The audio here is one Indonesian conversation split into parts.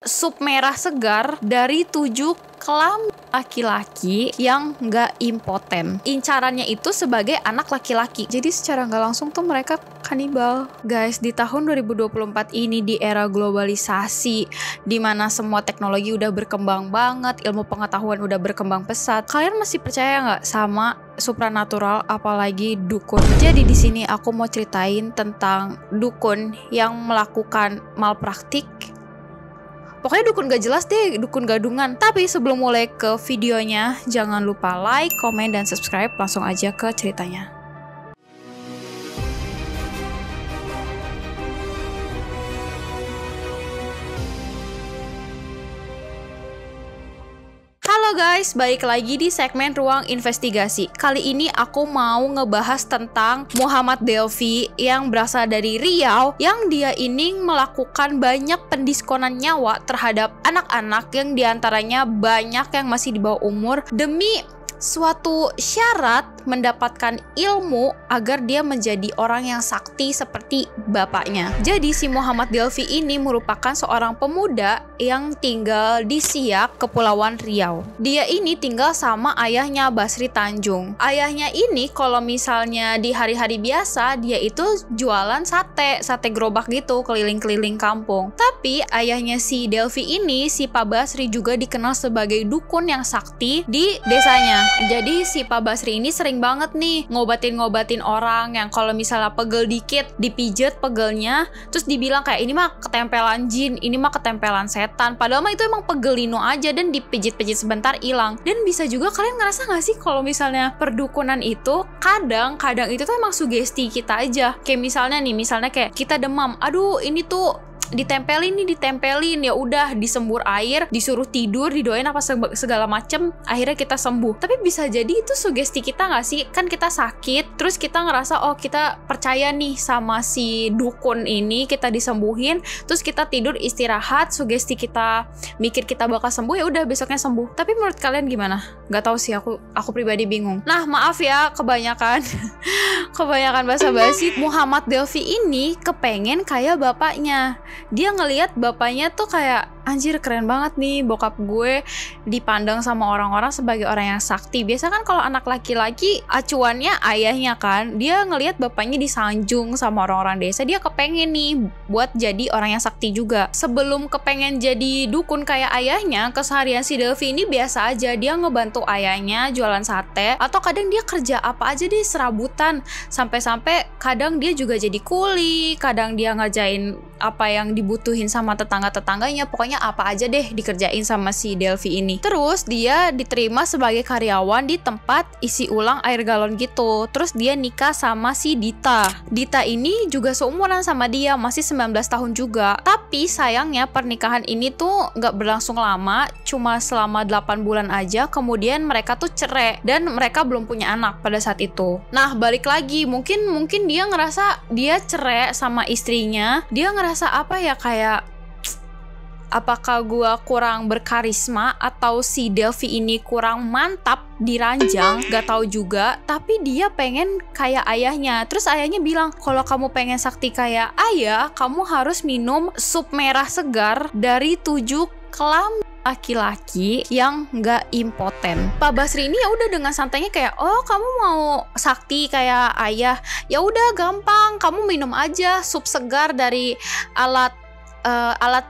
sup merah segar dari 7 kelamin laki-laki yang nggak impoten. Incarannya itu sebagai anak laki-laki. Jadi secara nggak langsung tuh mereka kanibal. Guys, di tahun 2024 ini, di era globalisasi, dimana semua teknologi udah berkembang banget, ilmu pengetahuan udah berkembang pesat, kalian masih percaya nggak sama supranatural, apalagi dukun? Jadi di sini aku mau ceritain tentang dukun yang melakukan malpraktik. Pokoknya dukun gak jelas deh, dukun gadungan. Tapi sebelum mulai ke videonya, jangan lupa like, komen, dan subscribe. Langsung aja ke ceritanya. Halo guys, balik lagi di segmen Ruang Investigasi. Kali ini aku mau ngebahas tentang Muhammad Delfi yang berasal dari Riau, yang dia ini melakukan banyak pendiskonan nyawa terhadap anak-anak yang diantaranya banyak yang masih di bawah umur demi suatu syarat mendapatkan ilmu agar dia menjadi orang yang sakti seperti bapaknya. Jadi si Muhammad Delfi ini merupakan seorang pemuda yang tinggal di Siak, Kepulauan Riau. Dia ini tinggal sama ayahnya, Basri Tanjung. Ayahnya ini kalau misalnya di hari-hari biasa dia itu jualan sate gerobak gitu keliling-keliling kampung. Tapi ayahnya si Delfi ini, si Pak Basri, juga dikenal sebagai dukun yang sakti di desanya. Jadi si Pak Basri ini sering banget nih ngobatin orang yang kalau misalnya pegel dikit dipijet pegelnya, terus dibilang kayak ini mah ketempelan jin, ini mah ketempelan setan. Padahal mah itu emang pegelino aja dan dipijit-pijit sebentar hilang. Dan bisa juga kalian ngerasa gak sih kalau misalnya perdukunan itu kadang itu tuh emang sugesti kita aja. Kayak misalnya kayak kita demam, aduh ini tuh ditempelin ya udah disembur air, disuruh tidur, didoain apa segala macem, akhirnya kita sembuh. Tapi bisa jadi itu sugesti kita nggak sih? Kan kita sakit, terus kita ngerasa oh kita percaya nih sama si dukun ini, kita disembuhin, terus kita tidur istirahat, sugesti kita mikir kita bakal sembuh, ya udah besoknya sembuh. Tapi menurut kalian gimana? Nggak tahu sih, aku pribadi bingung. Nah maaf ya, kebanyakan basa-basi. Muhammad Delfi ini kepengen kayak bapaknya. Dia ngelihat bapaknya tuh kayak anjir keren banget nih, bokap gue dipandang sama orang-orang sebagai orang yang sakti. Biasa kan kalau anak laki-laki acuannya ayahnya kan, dia ngelihat bapaknya disanjung sama orang-orang desa, dia kepengen nih buat jadi orang yang sakti juga. Sebelum kepengen jadi dukun kayak ayahnya, keseharian si Delfi ini biasa aja. Dia ngebantu ayahnya jualan sate, atau kadang dia kerja apa aja deh, serabutan. Sampai-sampai kadang dia juga jadi kuli, kadang dia ngerjain apa yang dibutuhin sama tetangga-tetangganya. Pokoknya apa aja deh dikerjain sama si Delfi ini. Terus dia diterima sebagai karyawan di tempat isi ulang air galon gitu. Terus dia nikah sama si Dita. Dita ini juga seumuran sama dia, masih 19 tahun juga. Tapi sayangnya pernikahan ini tuh nggak berlangsung lama, cuma selama 8 bulan aja. Kemudian mereka tuh cerai dan mereka belum punya anak pada saat itu. Nah balik lagi, mungkin dia ngerasa dia cerai sama istrinya, dia ngerasa apa ya, kayak apakah gua kurang berkarisma atau si Delfi ini kurang mantap di ranjang, gak tahu juga. Tapi dia pengen kayak ayahnya. Terus ayahnya bilang, kalau kamu pengen sakti kayak ayah, kamu harus minum sup merah segar dari 7 kelamin laki-laki yang gak impoten. Pak Basri ini ya udah dengan santainya kayak, oh kamu mau sakti kayak ayah, ya udah gampang, kamu minum aja sup segar dari alat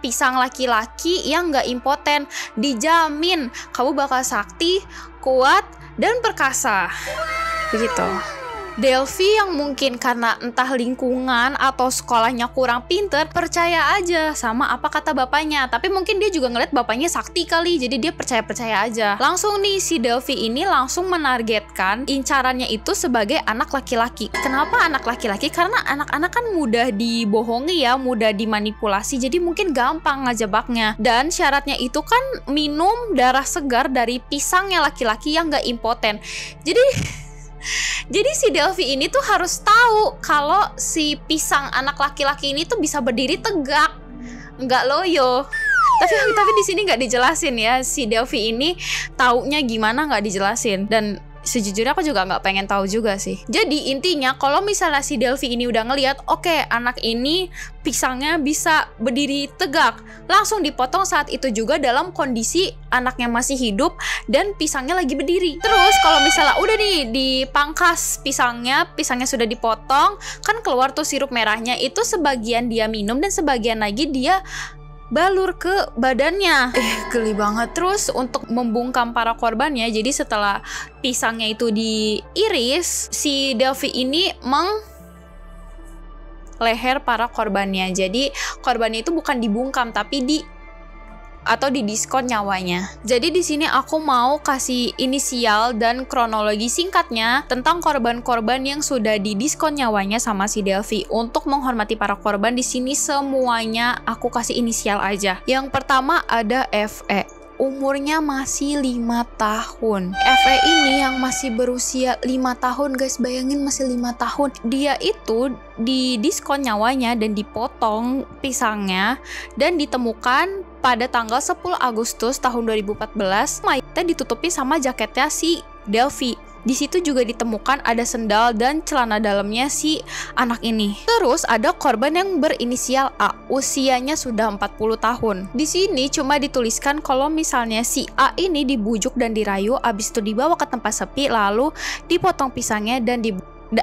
pisang laki-laki yang gak impoten. Dijamin kamu bakal sakti, kuat, dan perkasa. Begitu. Delfi yang mungkin karena entah lingkungan atau sekolahnya kurang pinter, percaya aja sama apa kata bapaknya. Tapi mungkin dia juga ngeliat bapaknya sakti kali, jadi dia percaya aja. Langsung nih si Delfi ini langsung menargetkan incarannya itu sebagai anak laki-laki. Kenapa anak laki-laki? Karena anak-anak kan mudah dibohongi ya, mudah dimanipulasi, jadi mungkin gampang ngejebaknya. Dan syaratnya itu kan minum darah segar dari pisangnya laki-laki yang gak impoten. Jadi si Delfi ini tuh harus tahu kalau si pisang anak laki-laki ini tuh bisa berdiri tegak, nggak loyo. Tapi di sini nggak dijelasin ya, si Delfi ini taunya gimana nggak dijelasin. Dan sejujurnya aku juga nggak pengen tahu juga sih. Jadi intinya kalau misalnya si Delvi ini udah ngelihat, oke, anak ini pisangnya bisa berdiri tegak, langsung dipotong saat itu juga dalam kondisi anaknya masih hidup dan pisangnya lagi berdiri. Terus kalau misalnya udah nih dipangkas pisangnya sudah dipotong, kan keluar tuh sirup merahnya, itu sebagian dia minum dan sebagian lagi dia balur ke badannya. Geli banget. Terus untuk membungkam para korbannya, jadi setelah pisangnya itu diiris, si Delvi ini leher para korbannya. Jadi korbannya itu bukan dibungkam tapi didiskon nyawanya. Jadi di sini aku mau kasih inisial dan kronologi singkatnya tentang korban-korban yang sudah didiskon nyawanya sama si Delvi. Untuk menghormati para korban di sini semuanya aku kasih inisial aja. Yang pertama ada FE. Umurnya masih 5 tahun. FE ini yang masih berusia 5 tahun guys, bayangin masih 5 tahun. Dia itu didiskon nyawanya dan dipotong pisangnya dan ditemukan pada tanggal 10 Agustus tahun 2014. Mayatnya ditutupi sama jaketnya si Delvi. Di situ juga ditemukan ada sendal dan celana dalamnya si anak ini. Terus ada korban yang berinisial A, usianya sudah 40 tahun. Di sini cuma dituliskan kalau misalnya si A ini dibujuk dan dirayu, abis itu dibawa ke tempat sepi, lalu dipotong pisangnya dan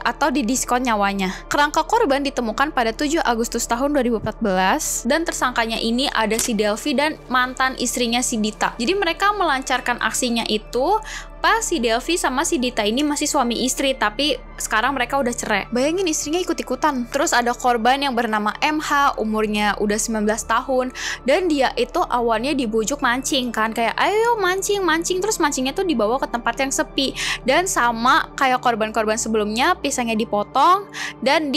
atau didiskon nyawanya. Kerangka korban ditemukan pada 7 Agustus tahun 2014 dan tersangkanya ini ada si Delvi dan mantan istrinya si Dita. Jadi mereka melancarkan aksinya itu pas si Delvi sama si Dita ini masih suami istri, tapi sekarang mereka udah cerai. Bayangin istrinya ikut-ikutan. Terus ada korban yang bernama MH, umurnya udah 19 tahun dan dia itu awalnya dibujuk mancing kan, kayak ayo mancing, terus mancingnya tuh dibawa ke tempat yang sepi dan sama kayak korban-korban sebelumnya, pisangnya dipotong dan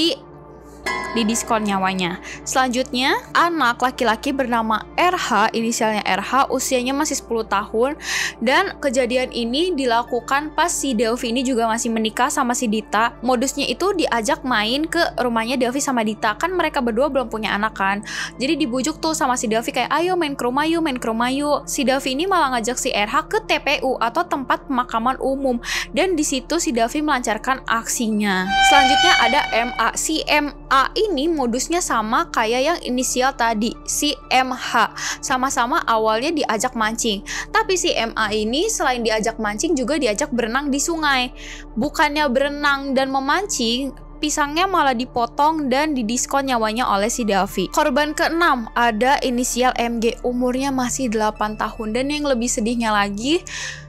didiskon nyawanya. Selanjutnya, anak laki-laki bernama RH, inisialnya RH, usianya masih 10 tahun dan kejadian ini dilakukan pas si Delvi ini juga masih menikah sama si Dita. Modusnya itu diajak main ke rumahnya Delvi sama Dita, kan mereka berdua belum punya anak kan. Jadi dibujuk tuh sama si Delvi kayak ayo main ke rumah yuk. Si Delvi ini malah ngajak si RH ke TPU atau tempat pemakaman umum dan di situ si Delvi melancarkan aksinya. Selanjutnya ada MA. Si MA ini modusnya sama kayak yang inisial tadi, si MH. Sama-sama awalnya diajak mancing. Tapi si MA ini selain diajak mancing juga diajak berenang di sungai. Bukannya berenang dan memancing, pisangnya malah dipotong dan didiskon nyawanya oleh si Delvi. Korban ke-6 ada inisial MG, umurnya masih 8 tahun dan yang lebih sedihnya lagi,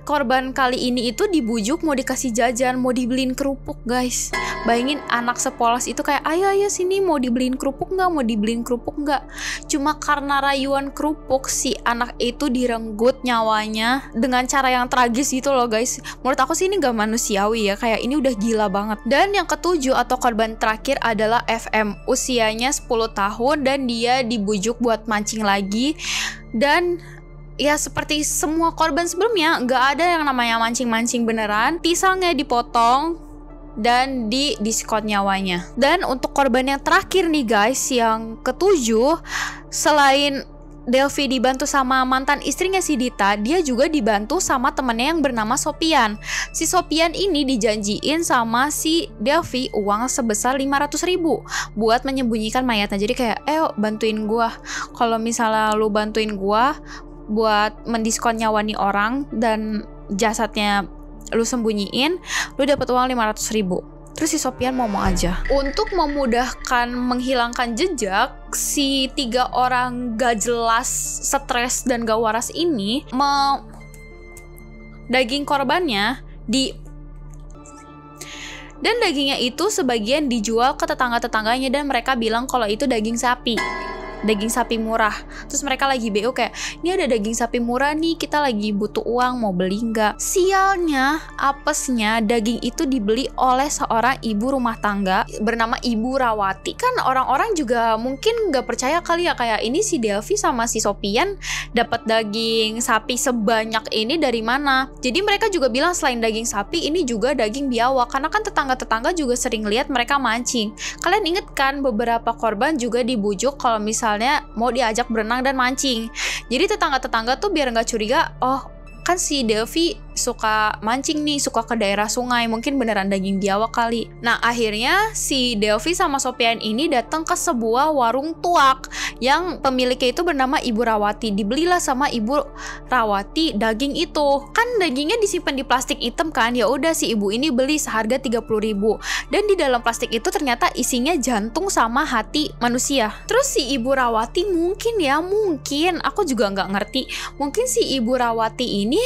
korban kali ini itu dibujuk mau dikasih jajan, mau dibeliin kerupuk guys. Bayangin anak sepolos itu kayak ayo sini mau dibeliin kerupuk nggak. Cuma karena rayuan kerupuk si anak itu direnggut nyawanya dengan cara yang tragis gitu loh guys. Menurut aku sih ini gak manusiawi ya, kayak ini udah gila banget. Dan yang ketujuh atau korban terakhir adalah FM, usianya 10 tahun dan dia dibujuk buat mancing lagi. Dan ya seperti semua korban sebelumnya, nggak ada yang namanya mancing-mancing beneran. Pisangnya dipotong dan didiskon nyawanya. Dan untuk korban yang terakhir nih guys, yang ketujuh, selain Delvi dibantu sama mantan istrinya si Dita, dia juga dibantu sama temennya yang bernama Sopian. Si Sopian ini dijanjiin sama si Delvi uang sebesar 500.000 buat menyembunyikan mayatnya. Jadi kayak, ayo bantuin gua. Kalau misalnya lu bantuin gua buat mendiskon nyawa nih orang dan jasadnya lu sembunyiin, lu dapat uang 500.000. Terus si Sopian mau aja. Untuk memudahkan menghilangkan jejak, si 3 orang gak jelas, stres dan gak waras ini daging korbannya dan dagingnya itu sebagian dijual ke tetangga-tetangganya dan mereka bilang kalau itu daging sapi murah. Terus mereka lagi BO kayak, ini ada daging sapi murah nih, kita lagi butuh uang, mau beli nggak? Sialnya, apesnya daging itu dibeli oleh seorang ibu rumah tangga bernama Ibu Rawati. Kan orang-orang juga mungkin nggak percaya kali ya, kayak ini si Delvi sama si Sopian dapat daging sapi sebanyak ini dari mana? Jadi mereka juga bilang selain daging sapi, ini juga daging biawak, karena kan tetangga-tetangga juga sering lihat mereka mancing. Kalian inget kan beberapa korban juga dibujuk kalau misalnya mau diajak berenang dan mancing. Jadi tetangga-tetangga tuh biar nggak curiga, oh kan si Delvi suka mancing nih, suka ke daerah sungai, mungkin beneran daging biawak kali. Nah akhirnya si Delvi sama Sopian ini datang ke sebuah warung tuak yang pemiliknya itu bernama Ibu Rawati. Dibelilah sama Ibu Rawati daging itu. Kan dagingnya disimpan di plastik hitam kan, ya udah si ibu ini beli seharga 30.000. Dan di dalam plastik itu ternyata isinya jantung sama hati manusia. Terus si Ibu Rawati mungkin aku juga nggak ngerti, mungkin si Ibu Rawati ini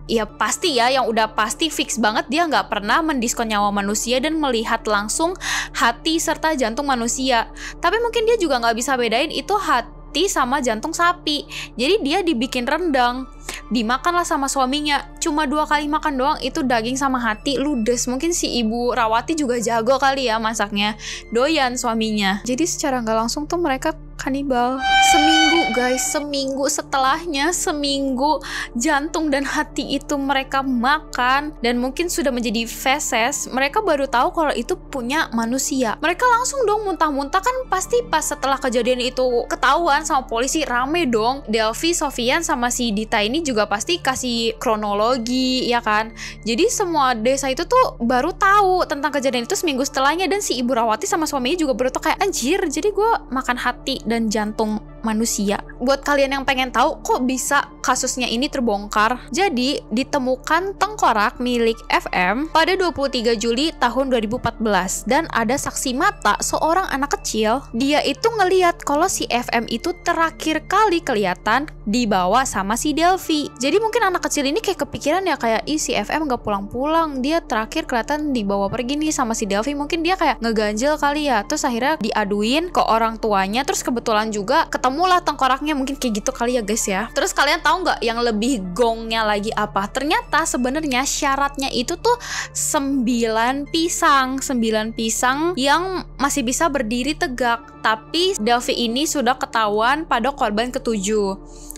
ya pasti ya, yang udah pasti fix banget dia nggak pernah mendiskon nyawa manusia dan melihat langsung hati serta jantung manusia. Tapi mungkin dia juga nggak bisa bedain itu hati sama jantung sapi. Jadi dia dibikin rendang, dimakanlah sama suaminya. Cuma 2 kali makan doang itu daging sama hati ludes. Mungkin si Ibu Rawati juga jago kali ya masaknya, doyan suaminya. Jadi secara nggak langsung tuh mereka kanibal. Seminggu guys, seminggu setelahnya, seminggu jantung dan hati itu mereka makan dan mungkin sudah menjadi feses, mereka baru tahu kalau itu punya manusia. Mereka langsung dong muntah-muntah, kan pasti pas setelah kejadian itu ketahuan sama polisi, rame dong. Delvi, Sofian sama si Dita ini juga pasti kasih kronologi ya kan. Jadi semua desa itu tuh baru tahu tentang kejadian itu seminggu setelahnya, dan si Ibu Rawati sama suaminya juga baru tahu kayak anjir, jadi gue makan hati dan jantung manusia. Buat kalian yang pengen tahu kok bisa kasusnya ini terbongkar, jadi ditemukan tengkorak milik FM pada 23 Juli tahun 2014 dan ada saksi mata seorang anak kecil, dia itu ngeliat kalau si FM itu terakhir kali kelihatan dibawa sama si Delvi. Jadi mungkin anak kecil ini kayak kepikiran ya kayak si FM gak pulang-pulang, dia terakhir kelihatan dibawa pergi nih sama si Delvi, mungkin dia kayak ngeganjel kali ya. Terus akhirnya diaduin ke orang tuanya, terus kebetulan juga ketemulah tengkoraknya, mungkin kayak gitu kali ya guys ya. Terus kalian tahu nggak yang lebih gongnya lagi apa? Ternyata sebenarnya syaratnya itu tuh 9 pisang yang masih bisa berdiri tegak. Tapi Delvi ini sudah ketahuan pada korban ke-7.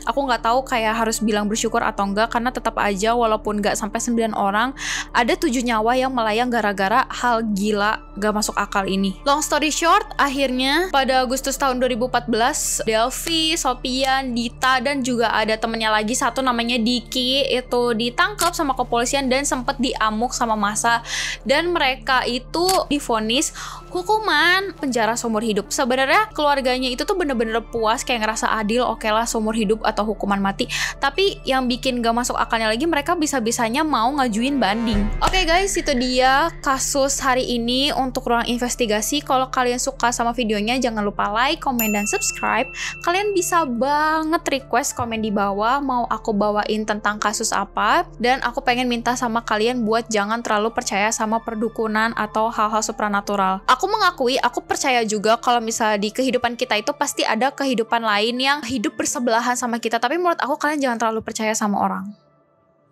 Aku nggak tahu kayak harus bilang bersyukur atau enggak, karena tetap aja walaupun nggak sampai 9 orang, ada 7 nyawa yang melayang gara-gara hal gila gak masuk akal ini. Long story short, akhirnya pada Agustus tahun 2014, Delvi, Sopian, Dita, dan juga ada temennya lagi satu namanya Diki itu ditangkap sama kepolisian dan sempet diamuk sama massa, dan mereka itu divonis hukuman penjara seumur hidup. Sebenarnya keluarganya itu tuh bener-bener puas, kayak ngerasa adil, oke lah seumur hidup atau hukuman mati. Tapi yang bikin gak masuk akalnya lagi, mereka bisa-bisanya mau ngajuin banding. Oke guys, itu dia kasus hari ini untuk Ruang Investigasi. Kalau kalian suka sama videonya, jangan lupa like, komen, dan subscribe. Kalian bisa banget request komen di bawah mau aku bawain tentang kasus apa, dan aku pengen minta sama kalian buat jangan terlalu percaya sama perdukunan atau hal-hal supranatural. Aku mengakui, aku percaya juga kalau misalnya di kehidupan kita itu pasti ada kehidupan lain yang hidup bersebelahan sama kita, tapi menurut aku kalian jangan terlalu percaya sama orang.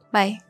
Bye.